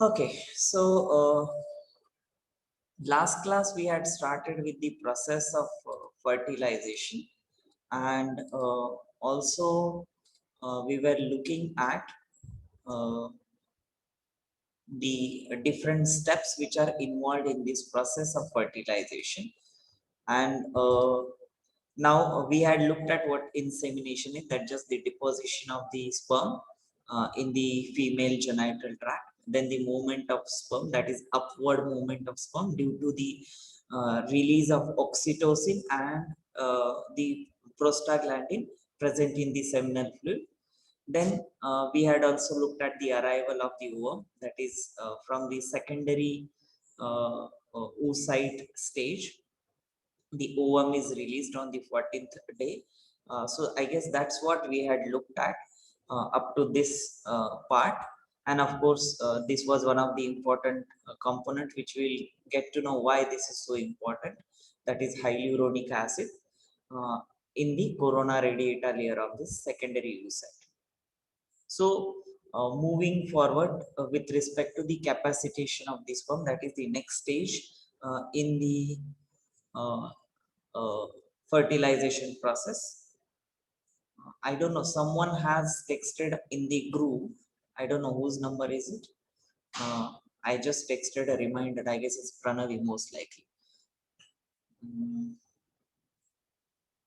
Okay, so last class we had started with the process of fertilization, and also we were looking at uh, the different steps which are involved in this process of fertilization. And now we had looked at what insemination is, that just the deposition of the sperm in the female genital tract, then the movement of sperm, that is upward movement of sperm due to the release of oxytocin and the prostaglandin present in the seminal fluid. Then we had also looked at the arrival of the ovum, that is from the secondary oocyte stage. The ovum is released on the 14th day. So I guess that's what we had looked at up to this part. And of course, this was one of the important component which we'll get to know why this is so important. That is hyaluronic acid uh, in the corona radiata layer of the secondary oocyte. So, moving forward with respect to the capacitation of the sperm, that is the next stage in the uh, uh, fertilization process. I don't know, someone has texted in the group. I don't know whose number is it. I just texted a reminder. I guess it's Pranavi most likely.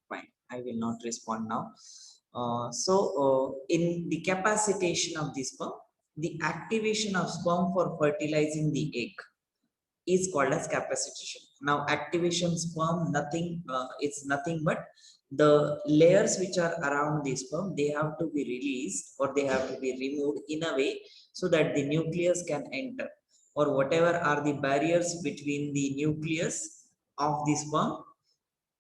Fine, I will not respond now. In the capacitation of the sperm, the activation of sperm for fertilizing the egg is called as capacitation. Now, activation sperm, it's nothing but the layers which are around the sperm, they have to be released or they have to be removed in a way so that the nucleus can enter, or whatever are the barriers between the nucleus of the sperm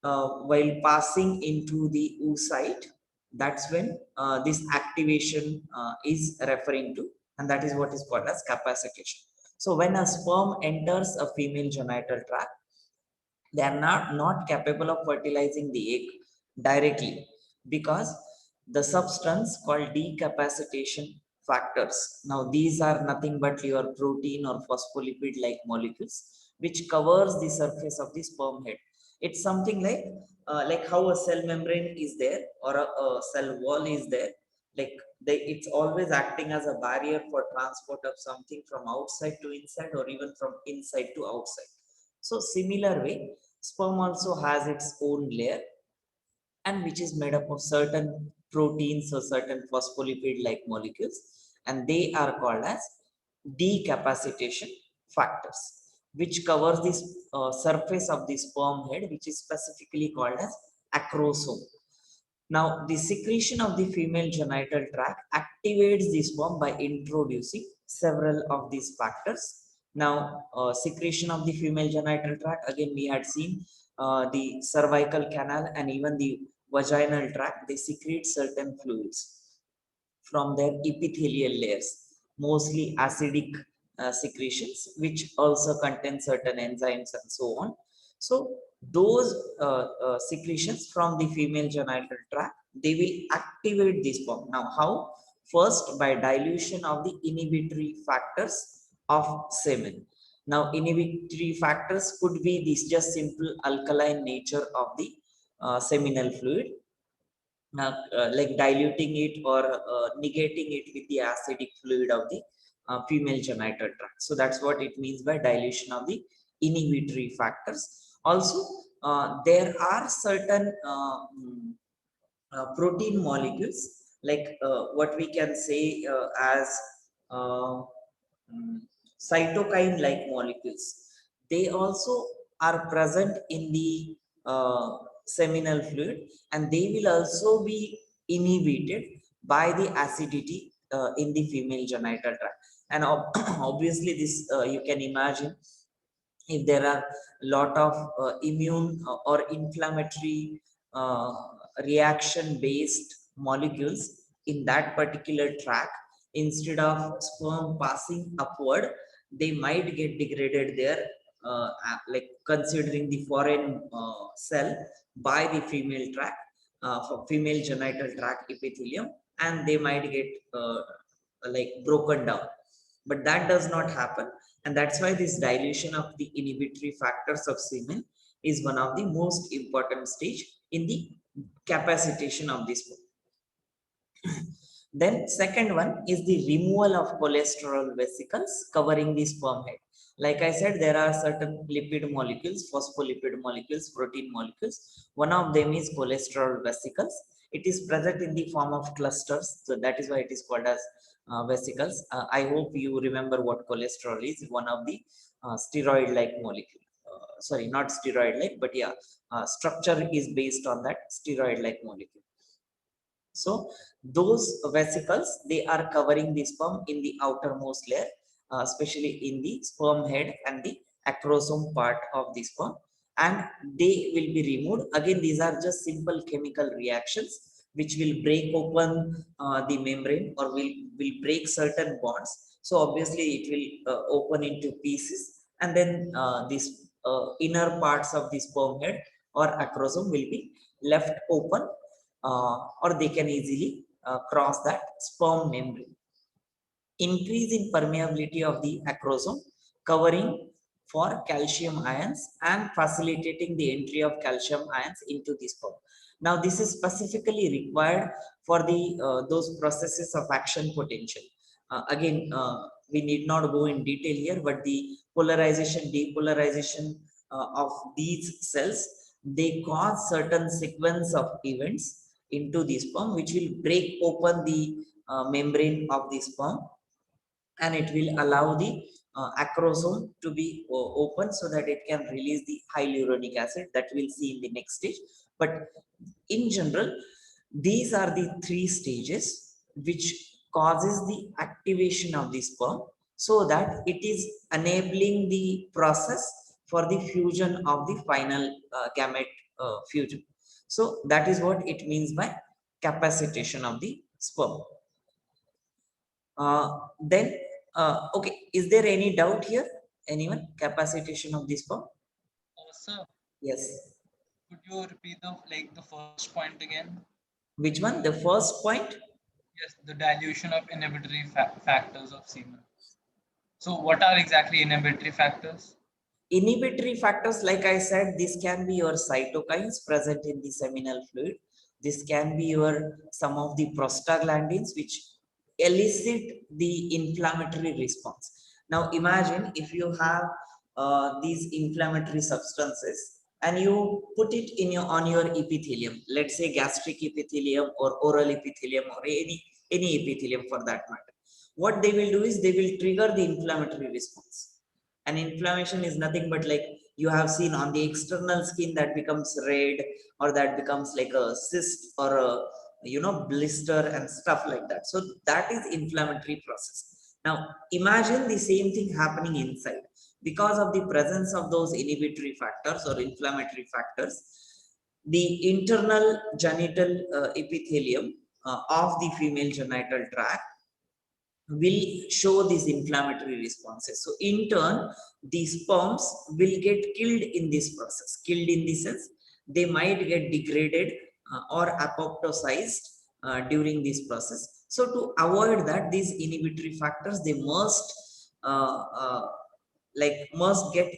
while passing into the oocyte. That's when this activation is referring to, and that is what is called as capacitation. So when a sperm enters a female genital tract, they are not capable of fertilizing the egg directly, because the substance called decapacitation factors, now these are nothing but your protein or phospholipid like molecules which covers the surface of the sperm head. It's something like how a cell membrane is there, or a cell wall is there. Like it's always acting as a barrier for transport of something from outside to inside, or even from inside to outside. So similar way, sperm also has its own layer, and which is made up of certain proteins or certain phospholipid like molecules, and they are called as decapacitation factors, which covers this surface of the sperm head, which is specifically called as acrosome. Now the secretion of the female genital tract activates the sperm by introducing several of these factors. Now secretion of the female genital tract, again we had seen the cervical canal and even the vaginal tract, they secrete certain fluids from their epithelial layers, mostly acidic secretions, which also contain certain enzymes and so on. So those secretions from the female genital tract, they will activate this sperm. Now, how? First, by dilution of the inhibitory factors of semen. Now, inhibitory factors could be this just simple alkaline nature of the seminal fluid, like diluting it or negating it with the acidic fluid of the female genital tract. So that's what it means by dilution of the inhibitory factors. Also, there are certain protein molecules, like what we can say as uh, mm, cytokine like molecules. They also are present in the seminal fluid, and they will also be inhibited by the acidity in the female genital tract. And obviously this you can imagine, if there are a lot of immune or inflammatory uh, reaction based molecules in that particular track, instead of sperm passing upward, they might get degraded there, like considering the foreign cell by the female tract, for female genital tract epithelium, and they might get like broken down. but that does not happen. And that's why this dilution of the inhibitory factors of semen is one of the most important stage in the capacitation of this sperm. Then second one is the removal of cholesterol vesicles covering the sperm head. Like I said, there are certain lipid molecules, phospholipid molecules, protein molecules. One of them is cholesterol vesicles. It is present in the form of clusters. So that is why it is called as vesicles. I hope you remember what cholesterol is, one of the steroid-like molecule. Sorry, not steroid-like, but yeah, structure is based on that steroid-like molecule. So those vesicles, they are covering the sperm in the outermost layer, especially in the sperm head and the acrosome part of the sperm, and they will be removed. Again, these are just simple chemical reactions which will break open the membrane or will break certain bonds. So obviously it will open into pieces, and then these inner parts of the sperm head or acrosome will be left open, or they can easily cross that sperm membrane. Increase in permeability of the acrosome, covering for calcium ions and facilitating the entry of calcium ions into the sperm. Now, this is specifically required for the those processes of action potential. Again, we need not go in detail here, but the polarization, depolarization of these cells, they cause certain sequence of events into the sperm, which will break open the membrane of the sperm, and it will allow the acrosome to be open so that it can release the hyaluronic acid that we'll see in the next stage. But in general, these are the three stages which causes the activation of the sperm, so that it is enabling the process for the fusion of the final gamete fusion. So that is what it means by capacitation of the sperm. Then, okay, is there any doubt here? Anyone? Capacitation of this sperm? Sir, Yes. could you repeat the first point again? Which one? The first point? Yes, the dilution of inhibitory factors of semen. So, what are exactly inhibitory factors? Inhibitory factors, like I said, this can be your cytokines present in the seminal fluid. This can be your some of the prostaglandins which elicit the inflammatory response. Now imagine if you have these inflammatory substances and you put it in your on your epithelium, let's say gastric epithelium or oral epithelium or any epithelium for that matter. What they will do is they will trigger the inflammatory response. And inflammation is nothing but like you have seen on the external skin that becomes red, or that becomes like a cyst or a blister and stuff like that. So that is inflammatory process. Now imagine the same thing happening inside. Because of the presence of those inhibitory factors or inflammatory factors, the internal genital epithelium of the female genital tract will show these inflammatory responses. So in turn, these sperms will get killed in this process. Killed in the sense, they might get degraded or apoptosized during this process. So to avoid that, these inhibitory factors, they must must get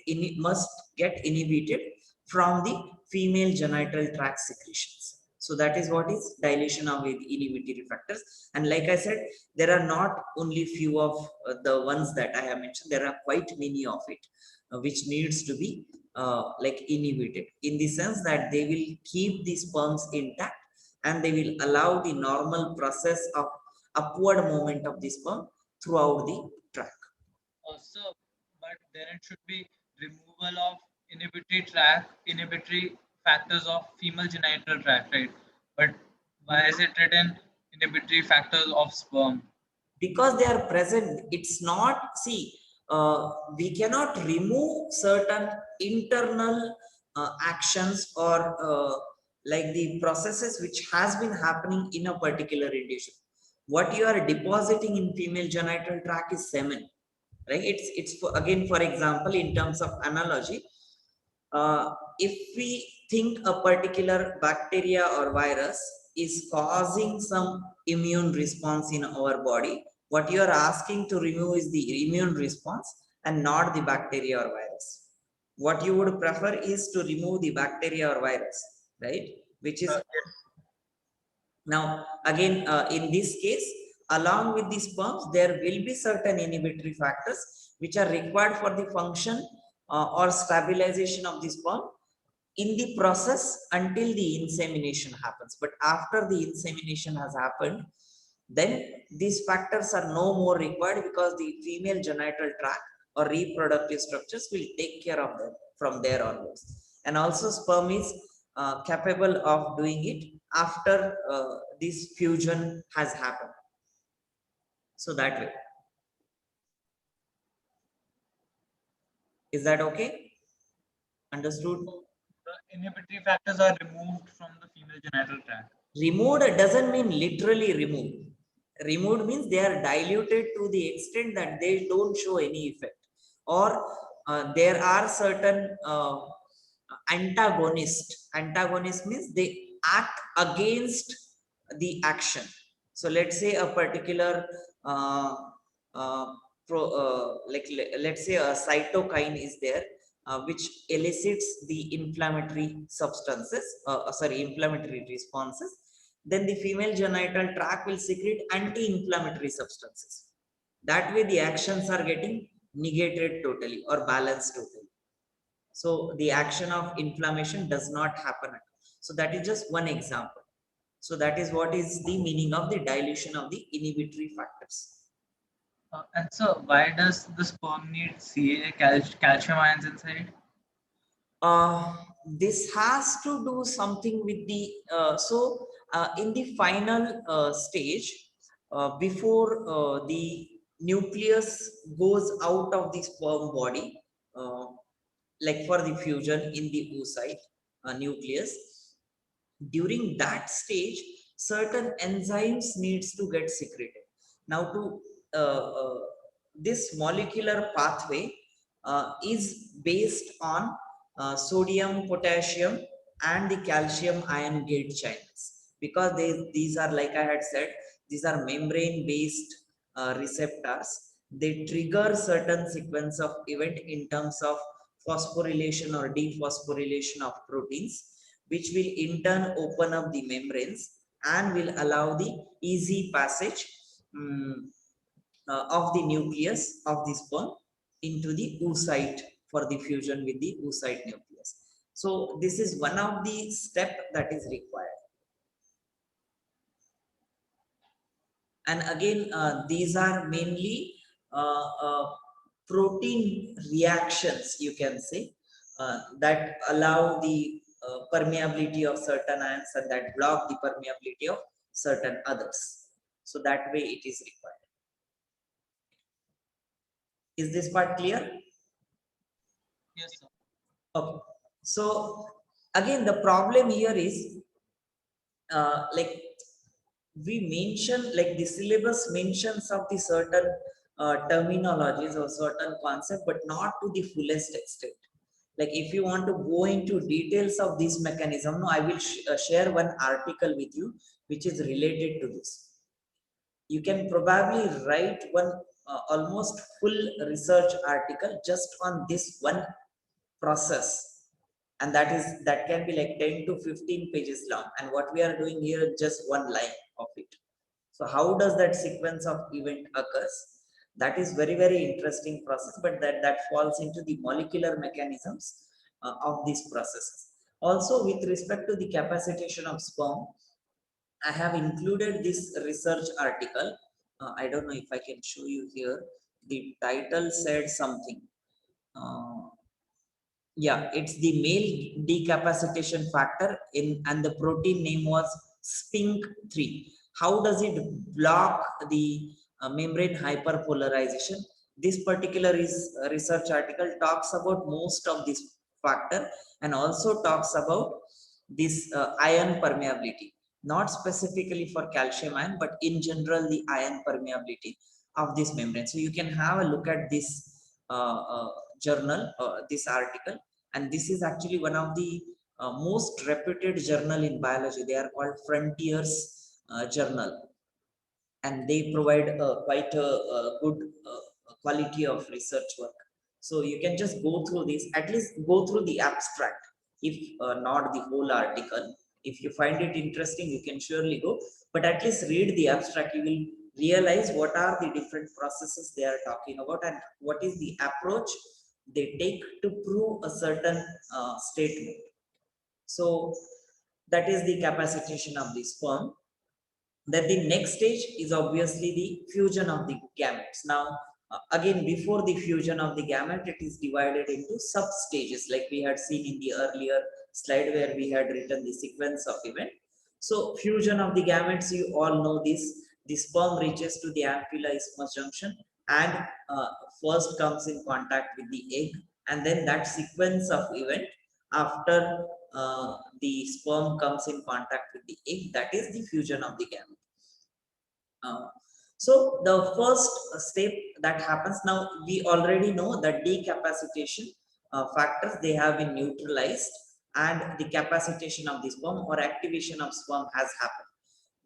inhibited from the female genital tract secretions. So that is what is dilution of inhibitory factors. And like I said, there are not only few of the ones that I have mentioned, there are quite many of it which needs to be like inhibited, in the sense that they will keep the sperms intact and they will allow the normal process of upward movement of the sperm throughout the tract. Also, but then it should be removal of inhibitory factors of female genital tract, right? But why is it written inhibitory factors of sperm? Because they are present. It's not, see, we cannot remove certain internal actions or like the processes which has been happening in a particular individual. What you are depositing in female genital tract is semen, right? It's for, again, for example, in terms of analogy, if we think a particular bacteria or virus is causing some immune response in our body, What you are asking to remove is the immune response and not the bacteria or virus. What you would prefer is to remove the bacteria or virus, right? Which is now again in this case, along with the sperms, there will be certain inhibitory factors which are required for the function or stabilization of the sperm in the process until the insemination happens. But after the insemination has happened, then these factors are no more required because the female genital tract or reproductive structures will take care of them from there onwards. And also sperm is capable of doing it after this fusion has happened. So that way. Is that okay? Understood? The inhibitory factors are removed from the female genital tract. Removed doesn't mean literally removed. Removed means they are diluted to the extent that they don't show any effect, or there are certain antagonist. Antagonist means they act against the action. So let's say a particular uh, let's say a cytokine is there which elicits the inflammatory substances, inflammatory responses, then the female genital tract will secrete anti-inflammatory substances. That way the actions are getting negated totally or balanced totally. So the action of inflammation does not happen. So that is just one example. So that is what is the meaning of the dilution of the inhibitory factors. And so, why does the sperm need calcium ions inside? This has to do something with the in the final stage before the nucleus goes out of the sperm body, uh, like for the fusion in the oocyte nucleus, during that stage certain enzymes needs to get secreted. Now to this molecular pathway is based on sodium, potassium and the calcium ion gate channels, because these are, like I had said, these are membrane based receptors. They trigger certain sequence of event in terms of phosphorylation or dephosphorylation of proteins, which will in turn open up the membranes and will allow the easy passage of the nucleus of the sperm into the oocyte for the fusion with the oocyte nucleus. So this is one of the step that is required. And again, these are mainly protein reactions, you can say, that allow the permeability of certain ions and that block the permeability of certain others. So that way it is required. Is this part clear? Yes, sir. Okay. So again, the problem here is like we mention, like the syllabus mentions of the certain terminologies or certain concept, but not to the fullest extent. Like if you want to go into details of this mechanism, no, I will share one article with you which is related to this. You can probably write one almost full research article just on this one process, and that can be like 10 to 15 pages long, and what we are doing here is just one line of it. So how does that sequence of event occurs? That is very, very interesting process, but that falls into the molecular mechanisms of these processes. Also, with respect to the capacitation of sperm, I have included this research article. I don't know if I can show you here. The title said something. Yeah, it's the male decapacitation factor in, and the protein name was SPINK3. How does it block the membrane hyperpolarization? This particular research article talks about most of this factor and also talks about this ion permeability, not specifically for calcium ion, but in general the ion permeability of this membrane. So you can have a look at this journal, this article, and this is actually one of the most reputed journal in biology. They are called Frontiers journal, and they provide quite a good quality of research work. So you can just go through this, at least go through the abstract, if not the whole article. If you find it interesting, you can surely go, but at least read the abstract. You will realize what are the different processes they are talking about and what is the approach they take to prove a certain statement. So that is the capacitation of the sperm. Then the next stage is obviously the fusion of the gametes. Now, again, before the fusion of the gamete, it is divided into sub stages, like we had seen in the earlier slide where we had written the sequence of event. So, fusion of the gametes, you all know this. The sperm reaches to the ampulla isthmus junction and first comes in contact with the egg, and then that sequence of event after the sperm comes in contact with the egg, that is the fusion of the gamete. So the first step that happens, now we already know that decapacitation factors, they have been neutralized and the capacitation of the sperm or activation of sperm has happened.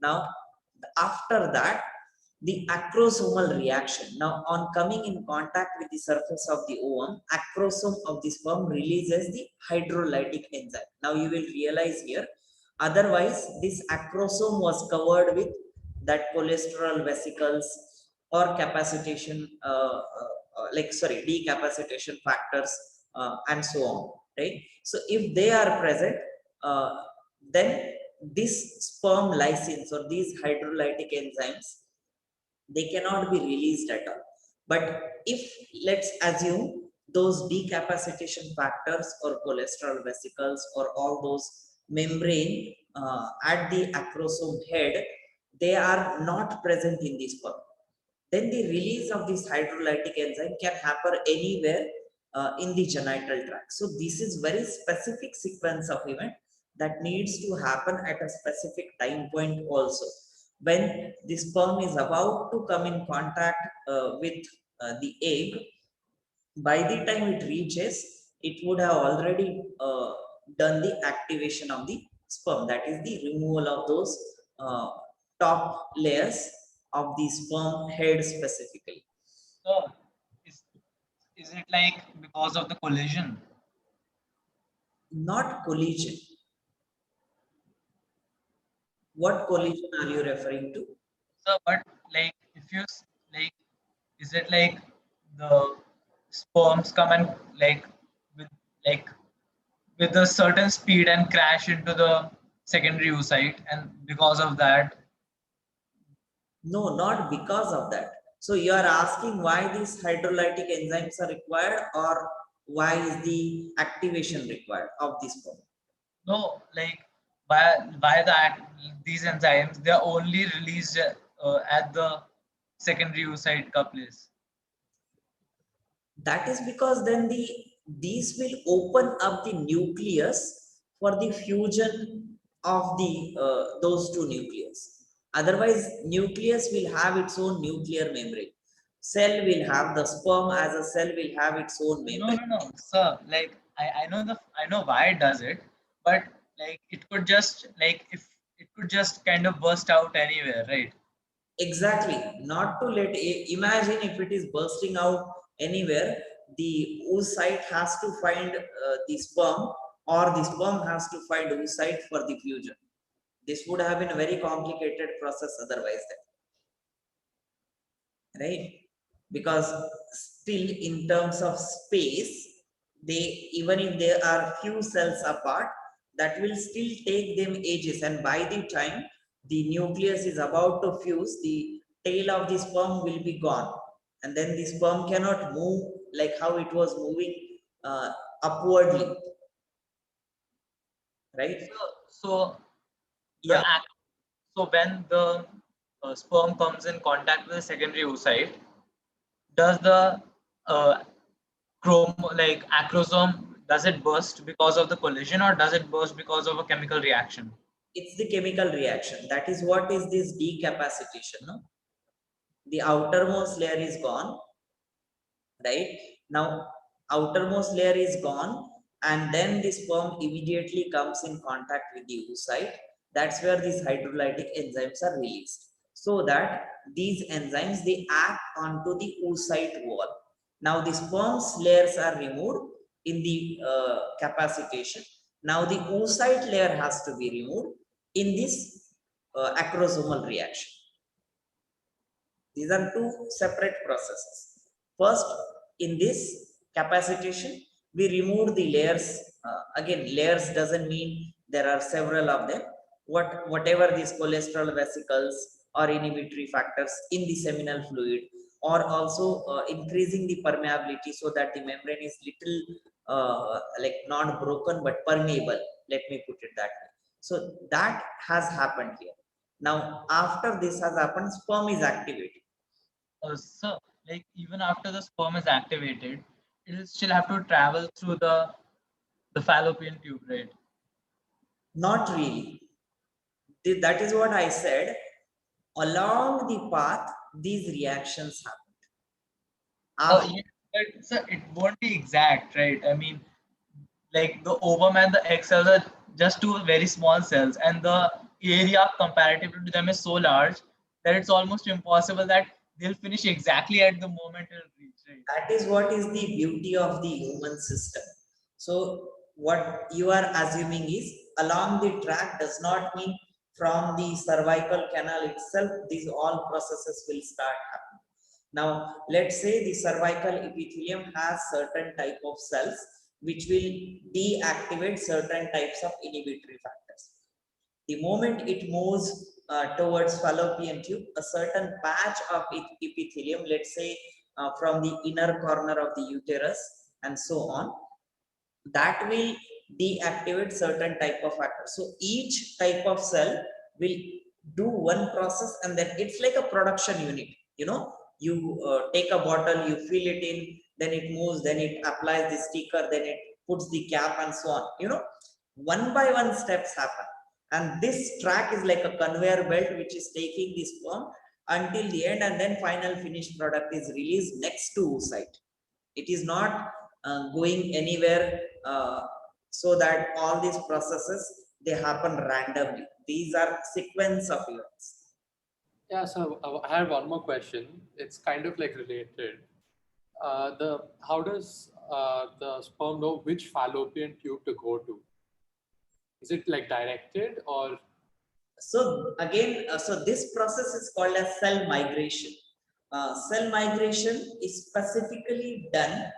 Now after that, the acrosomal reaction. Now on coming in contact with the surface of the ovum, acrosome of the sperm releases the hydrolytic enzyme. Now you will realize here, otherwise this acrosome was covered with that cholesterol vesicles or capacitation decapacitation factors and so on, right? So if they are present, then this sperm lysins or these hydrolytic enzymes, they cannot be released at all. But if, let's assume, those decapacitation factors or cholesterol vesicles or all those membrane at the acrosome head, they are not present in the sperm, then the release of this hydrolytic enzyme can happen anywhere in the genital tract. So this is very specific sequence of event that needs to happen at a specific time point also. When the sperm is about to come in contact with the egg, by the time it reaches, it would have already done the activation of the sperm. That is the removal of those top layers of the sperm head specifically. So is, is it like because of the collision? Not collision. What collision are you referring to? So, but like if you like, is it like the sperms come and with like with a certain speed and crash into the secondary oocyte, and because of that, No, not because of that. So you are asking why these hydrolytic enzymes are required or why is the activation required of this sperm? no, like by that these enzymes they are only released at the secondary oocyte couples. That is because then these will open up the nucleus for the fusion of the those two nucleus. Otherwise, nucleus will have its own nuclear membrane. Cell will have, the sperm as a cell will have its own No, membrane. no, no, sir. Like I know why it does it, but like it could just like if it could just kind of burst out anywhere, right? Exactly. Not to let, imagine if it is bursting out anywhere, the oocyte has to find the sperm, or the sperm has to find oocyte for the fusion. This would have been a very complicated process otherwise, then, right? Because still in terms of space, they, even if there are few cells apart, that will still take them ages, and by the time the nucleus is about to fuse, the tail of the sperm will be gone, and then the sperm cannot move like how it was moving upwardly, right? So the Yeah. act, so when the sperm comes in contact with the secondary oocyte, does the uh, like acrosome does it burst because of the collision or does it burst because of a chemical reaction? It's the chemical reaction. That is what is this decapacitation, no? The outermost layer is gone, right? Now outermost layer is gone, and then the sperm immediately comes in contact with the oocyte. That's where these hydrolytic enzymes are released. so that these enzymes, they act onto the oocyte wall. Now the sperm's layers are removed in the capacitation. Now the oocyte layer has to be removed in this acrosomal reaction. These are two separate processes. First, in this capacitation, we remove the layers. Again, layers doesn't mean there are several of them. Whatever these cholesterol vesicles or inhibitory factors in the seminal fluid, or also increasing the permeability so that the membrane is little like not broken but permeable. Let me put it that way. So that has happened here. Now, after this has happened, sperm is activated. So, like even after the sperm is activated, it will still have to travel through the fallopian tube, right? Not really. That is what I said. Along the path, these reactions happen. Yeah, but so it won't be exact, right? I mean, like the ovum and the egg cells are just two very small cells, and the area comparatively to them is so large that it's almost impossible that they'll finish exactly at the moment it'll reach, right? That is what is the beauty of the human system. So what you are assuming is along the track does not mean from the cervical canal itself, these all processes will start happening. Now, let's say the cervical epithelium has certain type of cells which will deactivate certain types of inhibitory factors. The moment it moves towards fallopian tube, a certain patch of epithelium, let's say from the inner corner of the uterus and so on, that will deactivate certain type of factors. So each type of cell will do one process, and then it's like a production unit. You know, you take a bottle, you fill it in, then it moves, then it applies the sticker, then it puts the cap and so on. You know, one by one steps happen. And this track is like a conveyor belt which is taking the sperm until the end, and then final finished product is released next to oocyte. It is not going anywhere, so that all these processes, they happen randomly. These are sequence of events. Yeah, so I have one more question. It's kind of like related. The How does the sperm know which fallopian tube to go to? Is it like directed or? So again, so this process is called as cell migration. Cell migration is specifically done.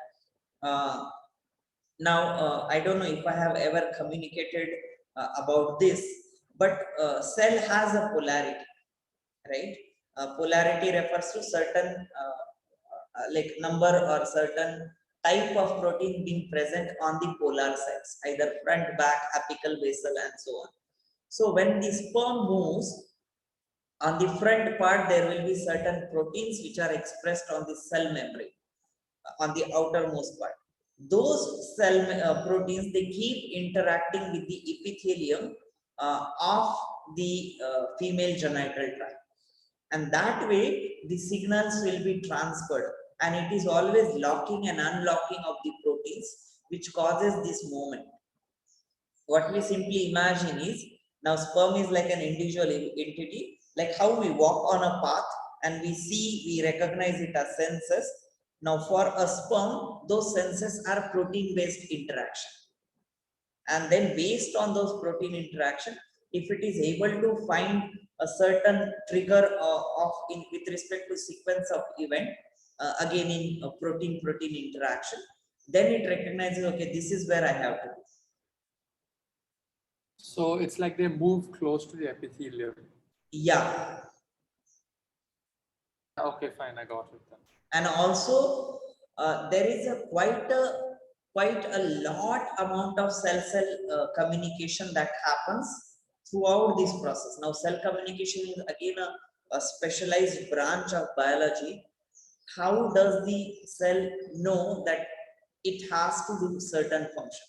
Uh, Now, I don't know if I have ever communicated about this, but cell has a polarity, right? Polarity refers to certain like number or certain type of protein being present on the polar sides, either front, back, apical, basal, and so on. So when the sperm moves, on the front part, there will be certain proteins which are expressed on the cell membrane, on the outermost part. Those cell proteins, they keep interacting with the epithelium of the female genital tract, and that way the signals will be transferred, and it is always locking and unlocking of the proteins which causes this movement. What we simply imagine is, now sperm is like an individual entity, like how we walk on a path and we recognize it as senses. Now for a sperm, those senses are protein based interaction, and then based on those protein interaction, if it is able to find a certain trigger with respect to sequence of event, again in protein interaction, then it recognizes, okay, this is where I have to go. So it's like they move close to the epithelium. Yeah. Okay, fine, I got it then. And also there is a quite a lot amount of cell communication that happens throughout this process. Now cell communication is again a specialized branch of biology. How does the cell know that it has to do certain function?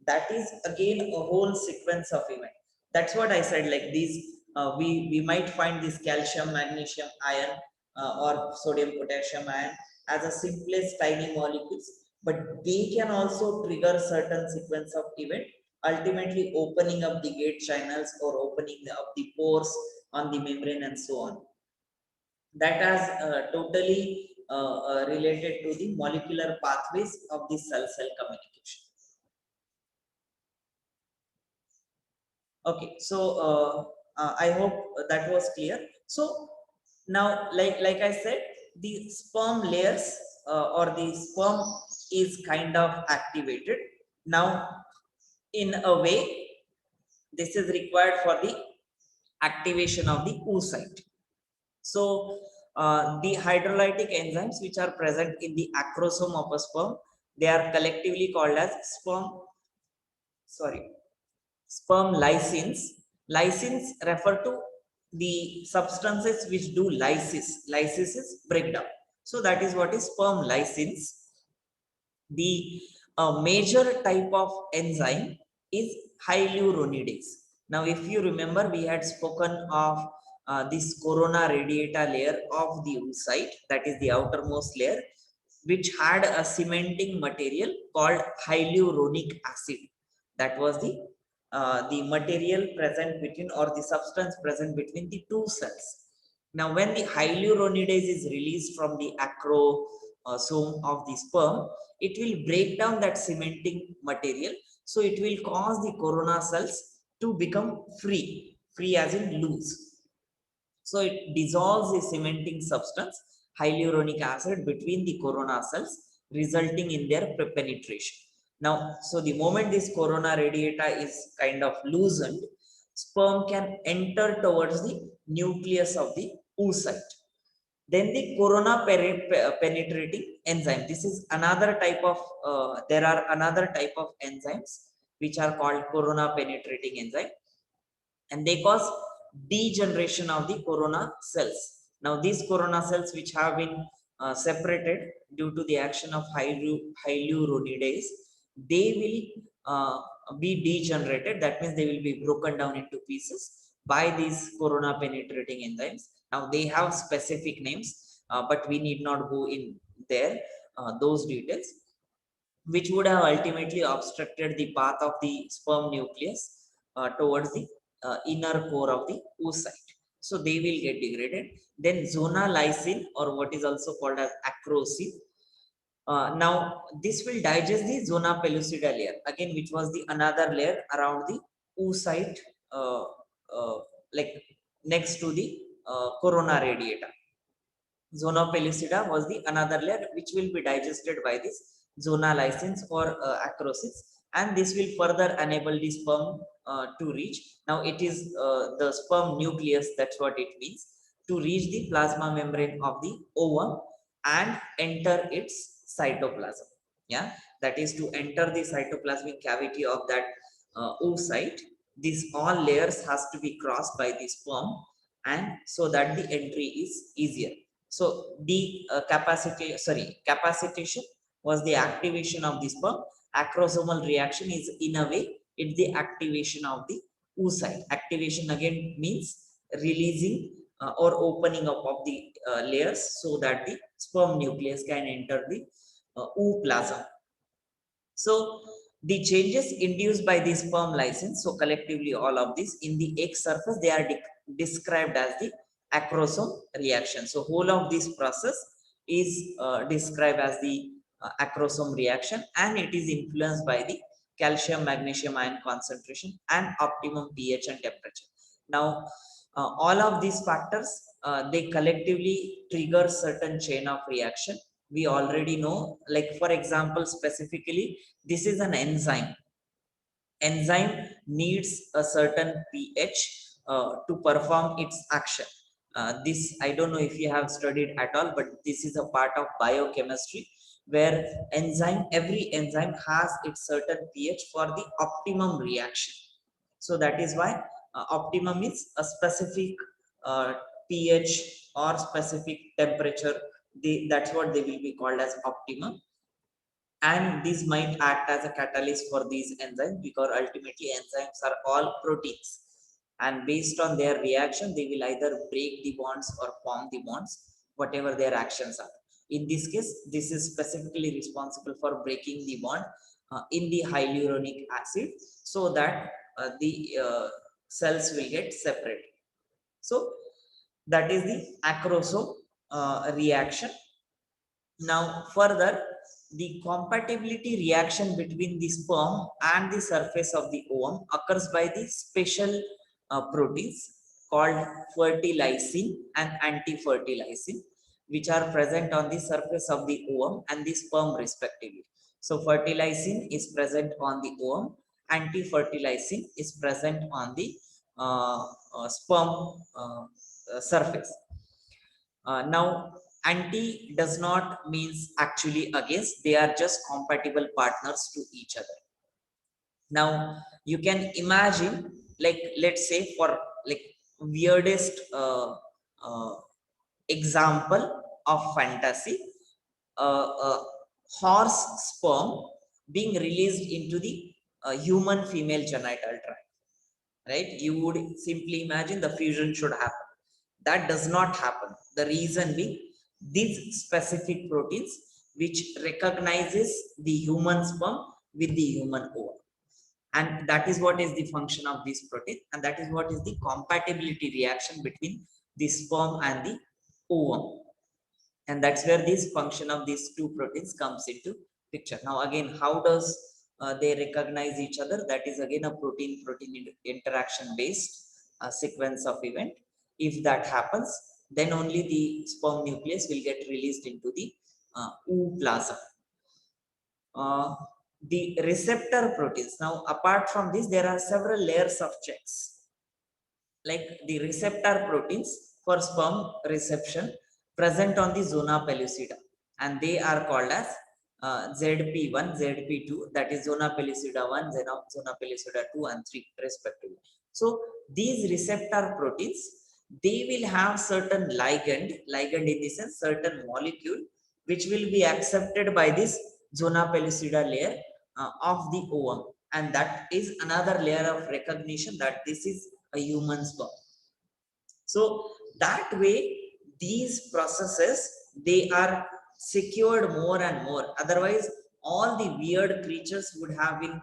That is again a whole sequence of event. That's what I said, like these we might find this calcium, magnesium, iron, or sodium, potassium ion as a simplest tiny molecules, but they can also trigger certain sequence of event, ultimately opening up the gate channels or opening up the pores on the membrane and so on. That has totally related to the molecular pathways of the cell-cell communication. Okay, so I hope that was clear. So now, like I said, the sperm layers or the sperm is kind of activated. Now, in a way, this is required for the activation of the oocyte. So the hydrolytic enzymes which are present in the acrosome of a sperm, they are collectively called as sperm lysins. Lysins refer to the substances which do lysis. Lysis is breakdown. So that is what is sperm lysins. The major type of enzyme is hyaluronidase. Now, if you remember, we had spoken of this corona radiata layer of the oocyte, that is the outermost layer, which had a cementing material called hyaluronic acid. That was the material present between, or the substance present between the two cells. Now, when the hyaluronidase is released from the acrosome of the sperm, it will break down that cementing material. So it will cause the corona cells to become free as in loose. So it dissolves the cementing substance, hyaluronic acid, between the corona cells, resulting in their penetration. Now, so the moment this corona radiata is kind of loosened, sperm can enter towards the nucleus of the oocyte. Then the corona penetrating enzyme. This is another type of, there are another type of enzymes which are called corona penetrating enzyme, and they cause degeneration of the corona cells. Now these corona cells which have been separated due to the action of hyaluronidase, they will be degenerated. That means they will be broken down into pieces by these corona penetrating enzymes. Now they have specific names, but we need not go in there those details, which would have ultimately obstructed the path of the sperm nucleus towards the inner core of the oocyte. So they will get degraded. Then zona lysine, or what is also called as acrosine. Now this will digest the zona pellucida layer again, which was the another layer around the oocyte, like next to the corona radiata. Zona pellucida was the another layer which will be digested by this zona lysins or acrosins, and this will further enable the sperm to reach. Now it is the sperm nucleus, that's what it means, to reach the plasma membrane of the ovum and enter its cytoplasm. Yeah, that is to enter the cytoplasmic cavity of that oocyte. These all layers has to be crossed by the sperm, and so that the entry is easier. So the capacitation was the activation of the sperm. Acrosomal reaction is, in a way, it's the activation of the oocyte. Activation again means releasing or opening up of the layers so that the sperm nucleus can enter the ooplasm. So the changes induced by the sperm lysins, so collectively all of these in the egg surface, they are described as the acrosome reaction. So whole of this process is described as the acrosome reaction, and it is influenced by the calcium magnesium ion concentration and optimum pH and temperature. Now all of these factors, they collectively trigger certain chain of reaction. We already know, like for example, specifically, this is an enzyme. Enzyme needs a certain pH to perform its action. This, I don't know if you have studied at all, but this is a part of biochemistry, where every enzyme has its certain pH for the optimum reaction. So that is why optimum is a specific pH or specific temperature. That's what they will be called as optimum. And these might act as a catalyst for these enzymes, because ultimately enzymes are all proteins, and based on their reaction they will either break the bonds or form the bonds, whatever their actions are. In this case, this is specifically responsible for breaking the bond in the hyaluronic acid, so that the cells will get separated. So that is the acrosome reaction. Now further, the compatibility reaction between the sperm and the surface of the ovum occurs by the special proteins called fertilizing and anti-fertilizing, which are present on the surface of the ovum and the sperm respectively. So fertilizing is present on the ovum, anti-fertilizing is present on the sperm surface. Now anti does not means actually against, they are just compatible partners to each other. Now you can imagine, like let's say for like weirdest example of fantasy, a horse sperm being released into the human female genital tract, right? You would simply imagine the fusion should happen. That does not happen. The reason being, these specific proteins which recognizes the human sperm with the human ovum, and that is what is the function of this protein, and that is what is the compatibility reaction between the sperm and the ovum, and that's where this function of these two proteins comes into picture. Now again, how does they recognize each other? That is again a protein interaction based sequence of event. If that happens, then only the sperm nucleus will get released into the ooplasm. The receptor proteins, now apart from this there are several layers of checks, like the receptor proteins for sperm reception present on the zona pellucida, and they are called as ZP1, ZP2, that is zona pellucida 1, zona pellucida 2 and 3 respectively. So these receptor proteins, they will have certain ligand in the sense certain molecule which will be accepted by this zona pellucida layer of the ovum, and that is another layer of recognition that this is a human sperm. So that way, these processes, they are secured more and more. Otherwise, all the weird creatures would have been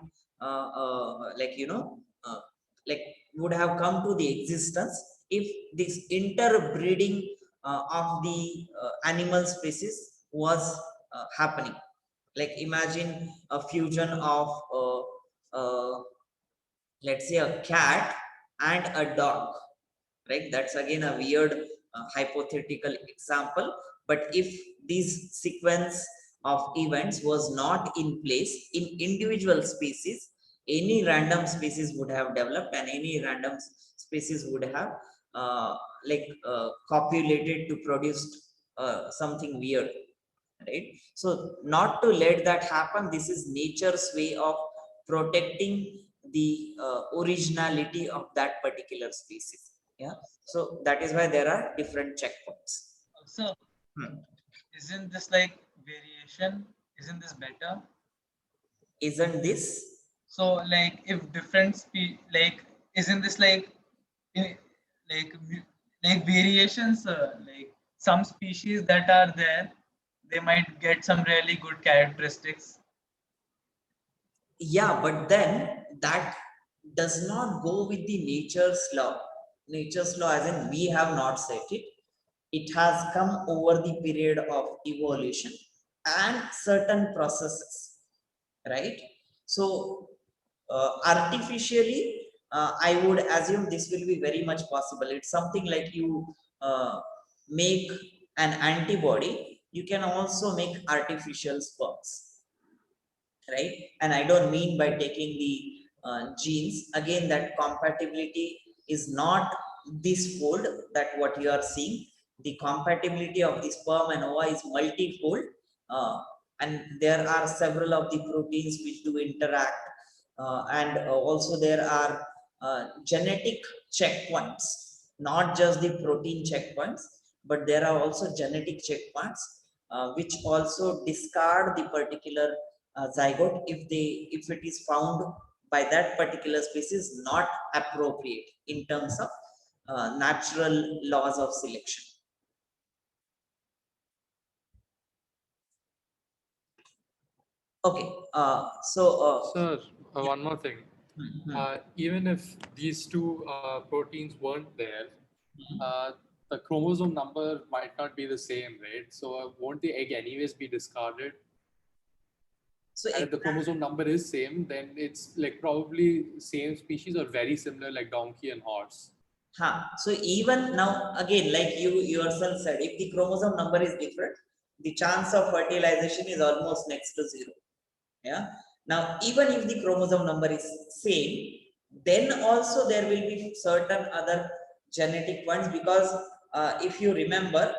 like uh, like would have come to the existence if this interbreeding of the animal species was happening. Like imagine a fusion of let's say a cat and a dog, right? That's again a weird hypothetical example, but if this sequence of events was not in place in individual species, any random species would have developed, and any random species would have copulated to produce something weird, right? So not to let that happen, this is nature's way of protecting the originality of that particular species. Yeah, so that is why there are different checkpoints. So, Hmm. isn't this like variation? Isn't this better? Isn't this? So, like, if different like, isn't this like, i- like, like variations? Like some species that are there, they might get some really good characteristics. Yeah, but then that does not go with the nature's law. Nature's law, as in we have not set it, it has come over the period of evolution and certain processes, right? So artificially, I would assume this will be very much possible. It's something like you make an antibody, you can also make artificial sperms, right? And I don't mean by taking the genes, again that compatibility is not this fold that what you are seeing. The compatibility of the sperm and ova is multifold, and there are several of the proteins which do interact, and also there are genetic checkpoints, not just the protein checkpoints, but there are also genetic checkpoints which also discard the particular zygote if it is found by that particular species not appropriate in terms of natural laws of selection. Okay, Sir, yeah. one more thing. Mhm. Even if these two proteins weren't there, the chromosome number might not be the same, right? So won't the egg anyways be discarded? So And if the chromosome number is same, then it's like probably same species or very similar, like donkey and horse. So even now, again, like you yourself said, if the chromosome number is different, the chance of fertilization is almost next to zero. Yeah. Now, even if the chromosome number is same, then also there will be certain other genetic points, because if you remember,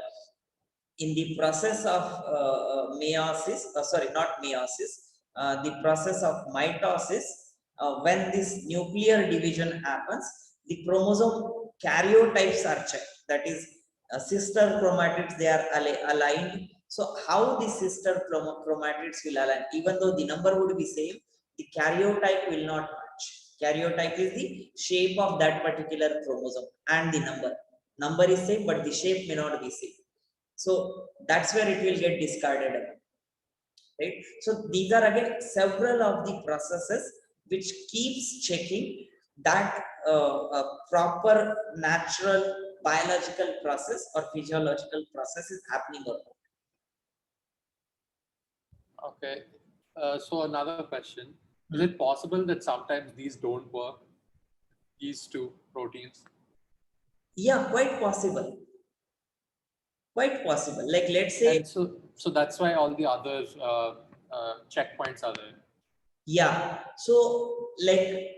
in the process of meiosis, sorry, not meiosis, the process of mitosis, when this nuclear division happens, the chromosome karyotypes are checked. That is, sister chromatids, they are aligned. So how the sister chromatids will align, even though the number would be same, the karyotype will not match. Karyotype is the shape of that particular chromosome and the number. Number is same, but the shape may not be same. So that's where it will get discarded, right? So these are again several of the processes which keeps checking that a proper natural biological process or physiological process is happening or not. Okay. So another question: is it possible that sometimes these don't work? These two proteins? Yeah, quite possible. Quite possible. Like, let's say. And so that's why all the other checkpoints are there. Yeah. So, like,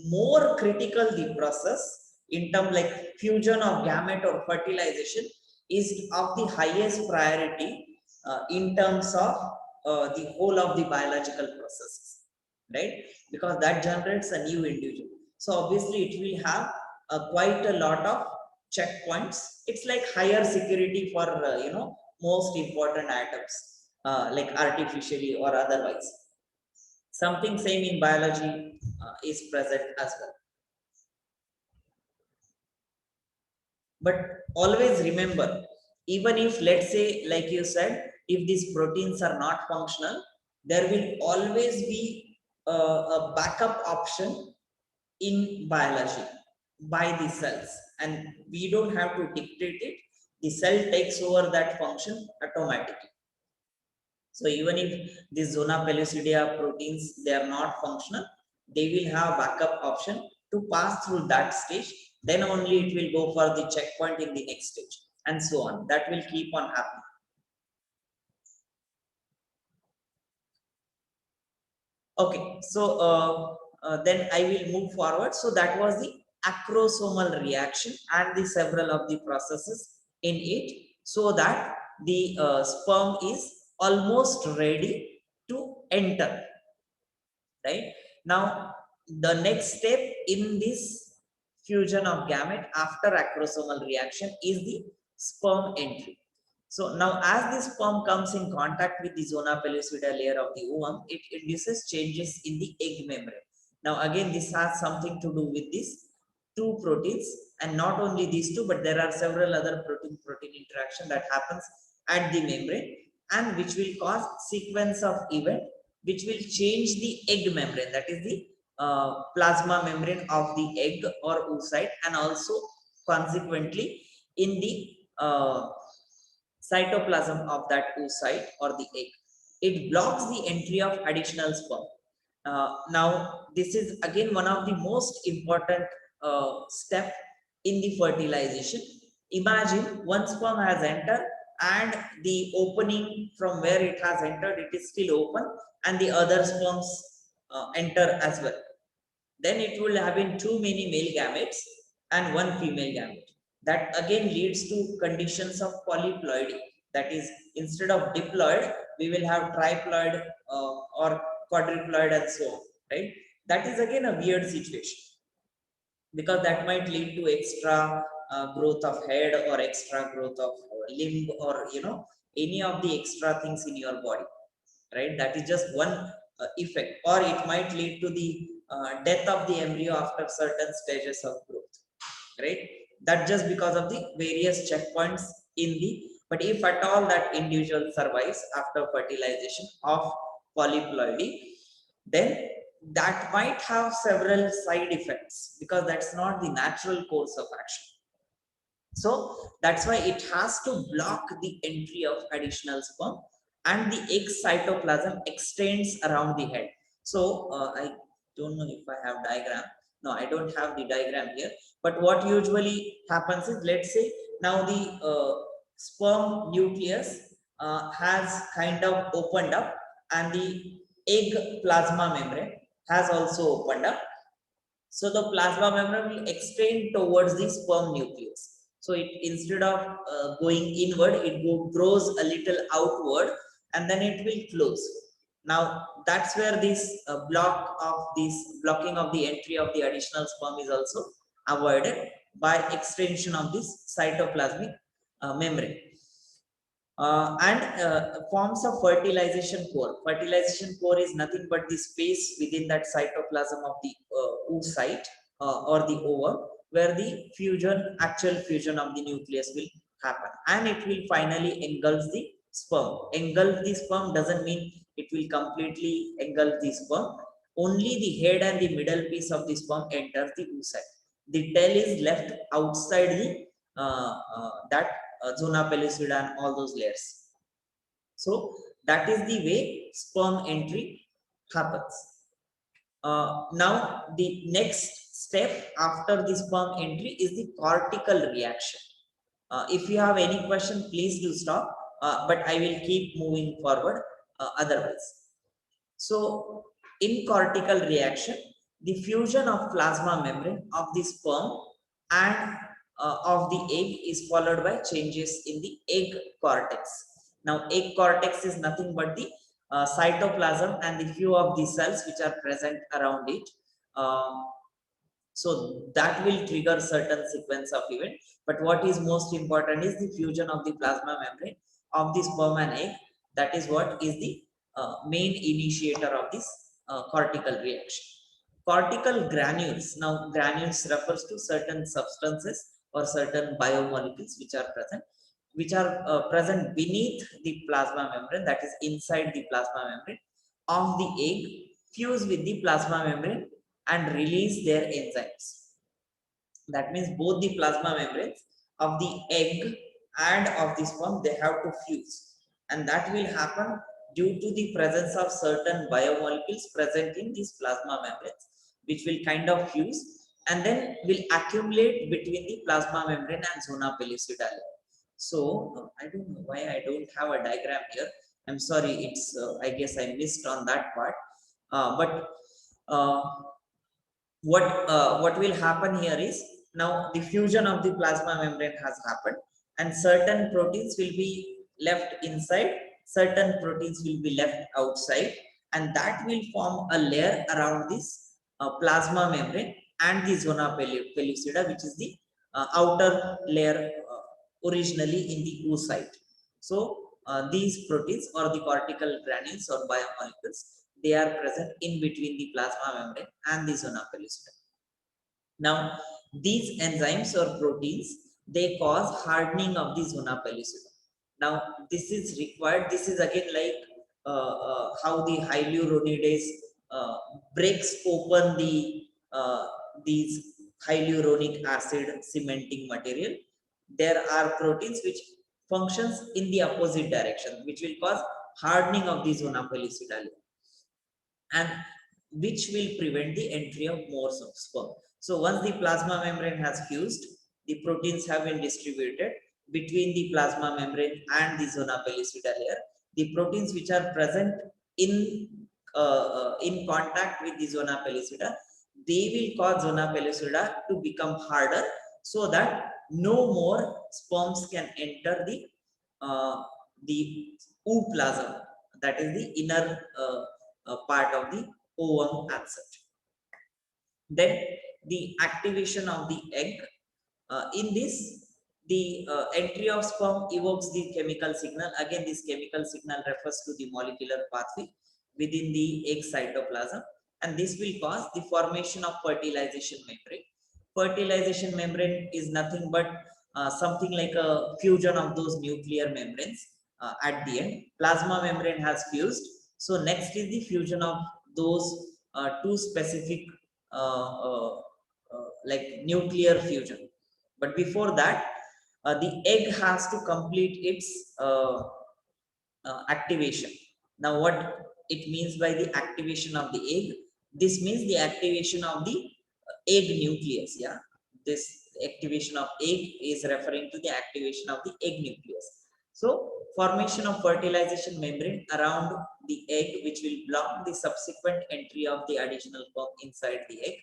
more critical the process in terms like fusion of gamete or fertilization is of the highest priority in terms of the whole of the biological processes, right? Because that generates a new individual. So obviously it will have quite a lot of checkpoints. It's like higher security for most important atoms, like artificially or otherwise. Something same in biology is present as well. But always remember, even if, let's say, like you said, if these proteins are not functional, there will always be a backup option in biology by the cells, and we don't have to dictate it. The cell takes over that function automatically. So even if these zona pellucidea proteins, they are not functional, they will have backup option to pass through that stage. Then only it will go for the checkpoint in the next stage, and so on. That will keep on happening. Okay, so then I will move forward. So that was the acrosomal reaction and the several of the processes in it, so that the sperm is almost ready to enter. Right now, the next step in this fusion of gamete after acrosomal reaction is the sperm entry. So now, as the sperm comes in contact with the zona pellucida layer of the ovum, it induces changes in the egg membrane. Now again, this has something to do with these two proteins, and not only these two, but there are several other protein interaction that happens at the membrane, and which will cause sequence of event which will change the egg membrane, that is the plasma membrane of the egg or oocyte, and also consequently in the cytoplasm of that oocyte or the egg. It blocks the entry of additional sperm. Now, this is again one of the most important step in the fertilization. Imagine one sperm has entered, and the opening from where it has entered, it is still open, and the other sperms enter as well. Then it will have been too many male gametes and one female gamete. That again leads to conditions of polyploidy. That is, instead of diploid, we will have triploid or quadriploid and so on, right? That is again a weird situation, because that might lead to extra growth of head or extra growth of limb, or any of the extra things in your body, right? That is just one effect, or it might lead to the death of the embryo after certain stages of growth, right? That just because of the various checkpoints in the, but if at all that individual survives after fertilization of polyploidy, then that might have several side effects, because that's not the natural course of action. So that's why it has to block the entry of additional sperm, and the egg cytoplasm extends around the head. So I don't know if I have diagram. No, I don't have the diagram here. But what usually happens is, let's say now the sperm nucleus has kind of opened up, and the egg plasma membrane has also opened up. So the plasma membrane will extend towards the sperm nucleus. So it, instead of going inward, it grows a little outward, and then it will close. Now that's where this blocking of the entry of the additional sperm is also avoided by extension of this cytoplasmic membrane. And forms of fertilization core. Fertilization core is nothing but the space within that cytoplasm of the oocyte or the ovum, where the actual fusion of the nucleus will happen, and it will finally engulf the sperm. Engulf the sperm doesn't mean it will completely engulf the sperm. Only the head and the middle piece of the sperm enters the oocyte. The tail is left outside the that zona pellucida and all those layers. So that is the way sperm entry happens. Now the next step after the sperm entry is the cortical reaction. If you have any question, please do stop, but I will keep moving forward otherwise. So in cortical reaction, the fusion of plasma membrane of the sperm and of the egg is followed by changes in the egg cortex. Now egg cortex is nothing but the cytoplasm and the few of the cells which are present around it. So that will trigger certain sequence of event. But what is most important is the fusion of the plasma membrane of the sperm and egg. That is what is the main initiator of this cortical reaction. Cortical granules. Now granules refers to certain substances or certain biomolecules which are present beneath the plasma membrane, that is inside the plasma membrane of the egg, fuse with the plasma membrane and release their enzymes. That means both the plasma membranes of the egg and of the sperm, they have to fuse, and that will happen due to the presence of certain biomolecules present in these plasma membranes, which will kind of fuse and then will accumulate between the plasma membrane and zona pellucida. So I don't know why I don't have a diagram here. I'm sorry, it's I guess I missed on that part. But what will happen here is, now the fusion of the plasma membrane has happened, and certain proteins will be left inside, certain proteins will be left outside, and that will form a layer around this plasma membrane and the zona pellucida, which is the outer layer originally in the oocyte. So these proteins or the cortical granules or biomolecules, they are present in between the plasma membrane and the zona pellucida. Now these enzymes or proteins, they cause hardening of the zona pellucida. Now this is required. This is again like how the hyaluronidase breaks open the these hyaluronic acid cementing material. There are proteins which functions in the opposite direction, which will cause hardening of the zona pellucida and which will prevent the entry of more sperm. So once the plasma membrane has fused, the proteins have been distributed between the plasma membrane and the zona pellucida layer. The proteins which are present in contact with the zona pellucida, they will cause zona pellucida to become harder, so that no more sperms can enter the ooplasm, that is the inner part of the ovum absent. Then the activation of the egg. In this, the entry of sperm evokes the chemical signal. Again, this chemical signal refers to the molecular pathway within the egg cytoplasm, and this will cause the formation of fertilization membrane. Fertilization membrane is nothing but something like a fusion of those nuclear membranes at the end. Plasma membrane has fused. So next is the fusion of those two specific like nuclear fusion. But before that, the egg has to complete its activation. Now, what it means by the activation of the egg? This means the activation of the egg nucleus. Yeah, this activation of egg is referring to the activation of the egg nucleus. So, formation of fertilization membrane around the egg, which will block the subsequent entry of the additional sperm inside the egg.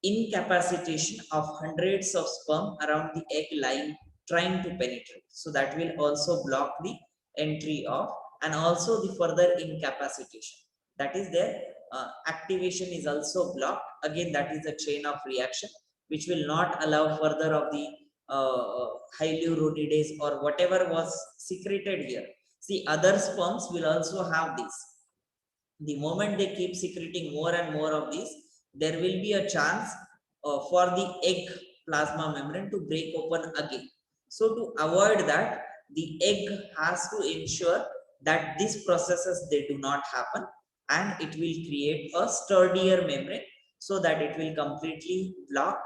Incapacitation of hundreds of sperm around the egg line trying to penetrate. So that will also block the entry of, and also the further incapacitation. That is their activation is also blocked. Again, that is a chain of reaction which will not allow further of the hyaluronidase or whatever was secreted here. See, other sperms will also have this. The moment they keep secreting more and more of these, there will be a chance for the egg plasma membrane to break open again. So to avoid that, the egg has to ensure that these processes they do not happen, and it will create a sturdier membrane so that it will completely block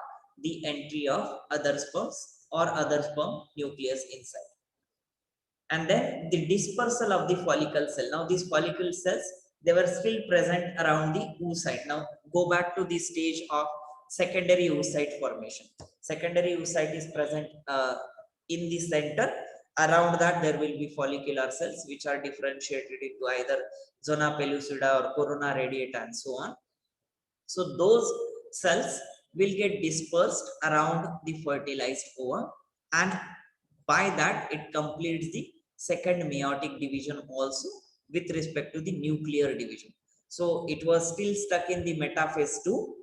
the entry of other sperms or other sperm nucleus inside. And then the dispersal of the follicle cell. Now these follicle cells, they were still present around the oocyte. Now go back to the stage of secondary oocyte formation. Secondary oocyte is present in the center. Around that there will be follicular cells which are differentiated into either zona pellucida or corona radiata and so on. So those cells will get dispersed around the fertilized ovum, and by that it completes the second meiotic division also with respect to the nuclear division. So it was still stuck in the metaphase 2.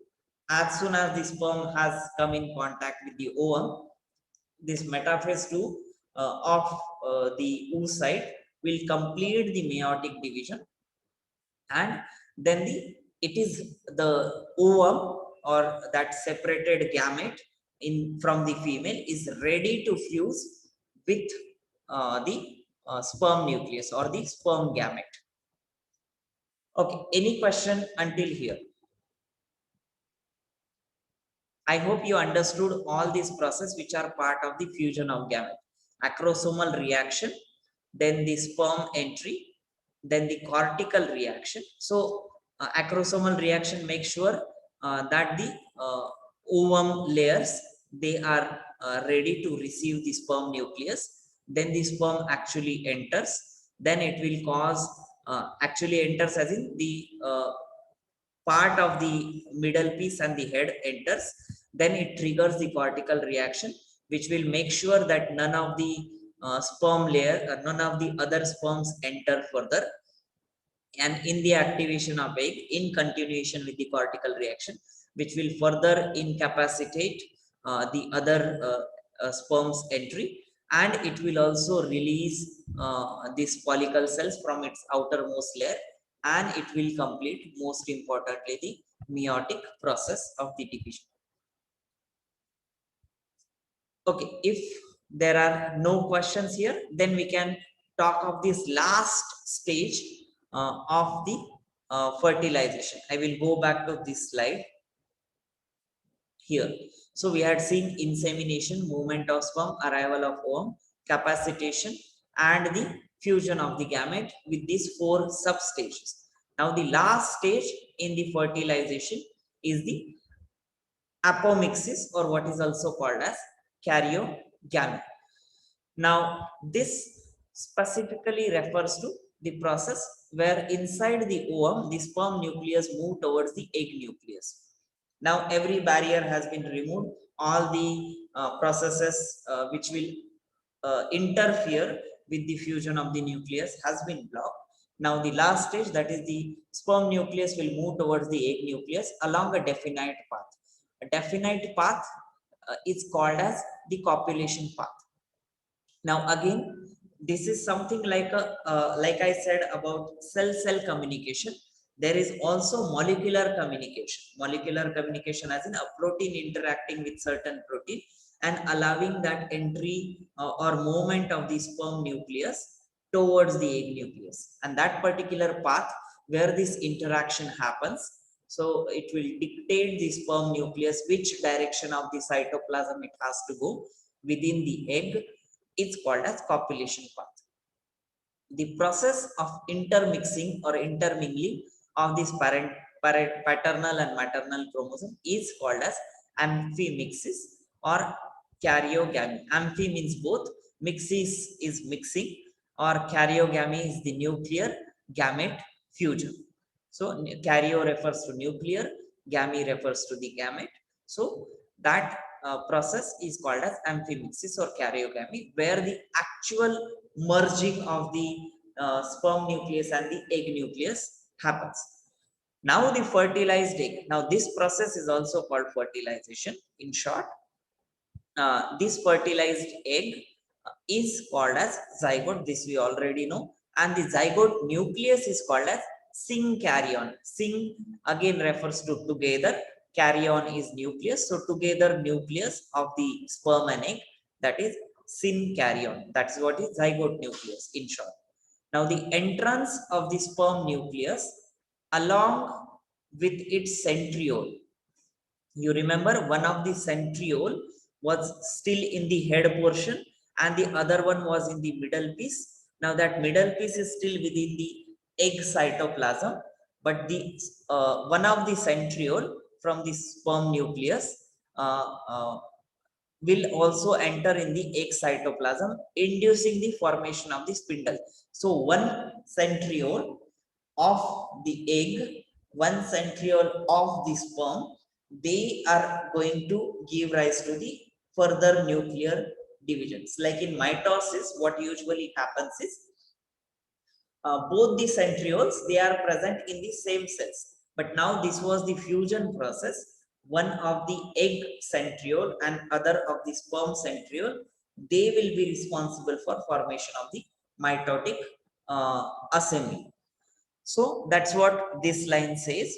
As soon as the sperm has come in contact with the ovum, this metaphase 2 of the oocyte will complete the meiotic division, and then it is the ovum or that separated gamete in from the female is ready to fuse with the sperm nucleus or the sperm gamete. Okay, any question until here? I hope you understood all these processes which are part of the fusion of gamete. Acrosomal reaction, then the sperm entry, then the cortical reaction. So acrosomal reaction makes sure that the ovum layers, they are ready to receive the sperm nucleus. Then the sperm actually enters. Then it will cause, actually enters as in the part of the middle piece and the head enters. Then it triggers the cortical reaction, which will make sure that none of the sperm layer, none of the other sperms enter further. And in the activation of egg, in continuation with the cortical reaction, which will further incapacitate the other sperm's entry, and it will also release these follicle cells from its outermost layer, and it will complete, most importantly, the meiotic process of the division. Okay, if there are no questions here, then we can talk of this last stage of the fertilization. I will go back to this slide here. So we had seen insemination, movement of sperm, arrival of ovum, capacitation, and the fusion of the gamete with these 4 sub-stages. Now the last stage in the fertilization is the apomixis, or what is also called as karyogamy. Now this specifically refers to the process where inside the ovum the sperm nucleus move towards the egg nucleus. Now every barrier has been removed, all the processes which will interfere with the fusion of the nucleus has been blocked. Now the last stage, that is the sperm nucleus will move towards the egg nucleus along a definite path. A definite path is called as the copulation path. Now again, this is something like a like I said about cell-cell communication. There is also molecular communication. Molecular communication as in a protein interacting with certain protein and allowing that entry or movement of the sperm nucleus towards the egg nucleus. And that particular path where this interaction happens, so it will dictate the sperm nucleus which direction of the cytoplasm it has to go. within the egg is called as copulation path. The process of intermixing or intermingling of this paternal and maternal chromosome is called as amphimixis or karyogamy. Amphi means both, mixis is mixing, or karyogamy is the nuclear gamete fusion. So karyo refers to nuclear, gamy refers to the gamete. So that process is called as amphimixis or karyogamy, where the actual merging of the sperm nucleus and the egg nucleus happens. Now the fertilized egg. Now this process is also called fertilization. In short, this fertilized egg is called as zygote. This we already know. And the zygote nucleus is called as synkaryon. Syn again refers to together. Karyon is nucleus. So together nucleus of the sperm and egg, that is synkaryon. That's what is zygote nucleus in short. Now the entrance of the sperm nucleus along with its centriole. You remember one of the centriole was still in the head portion and the other one was in the middle piece. Now that middle piece is still within the egg cytoplasm, but the one of the centriole from the sperm nucleus will also enter in the egg cytoplasm, inducing the formation of the spindle. So one centriole of the egg, one centriole of the sperm, they are going to give rise to the further nuclear divisions. Like in mitosis, what usually happens is both the centrioles, they are present in the same cells. But now this was the fusion process. One of the egg centriole and other of the sperm centriole, they will be responsible for formation of the mitotic assembly. So that's what this line says.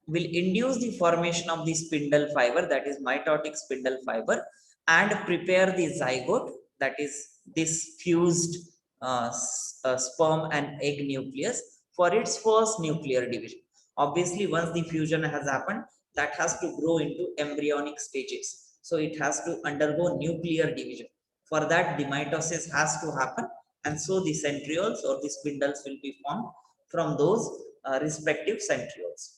Will induce the formation of the spindle fiber, that is mitotic spindle fiber, and prepare the zygote, that is this fused sperm and egg nucleus, for its first nuclear division. Obviously, once the fusion has happened, that has to grow into embryonic stages. So it has to undergo nuclear division. For that, the mitosis has to happen, and so the centrioles or the spindles will be formed from those respective centrioles.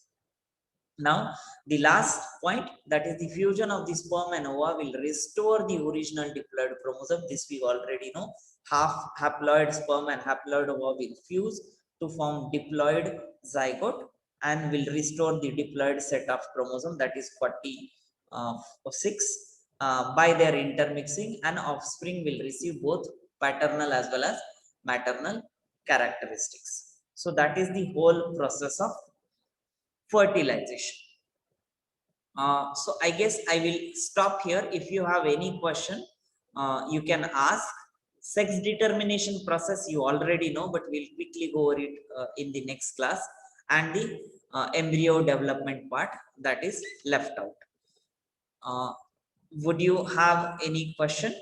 Now, the last point, that is the fusion of the sperm and ova will restore the original diploid chromosome. This we already know. Half haploid sperm and haploid ova will fuse to form diploid zygote and will restore the diploid set of chromosome, that is 46, by their intermixing, and offspring will receive both paternal as well as maternal characteristics. So that is the whole process of fertilization. So I guess I will stop here. If you have any question, you can ask. Sex determination process you already know, but we'll quickly go over it in the next class. And the embryo development part, that is left out. Would you have any question?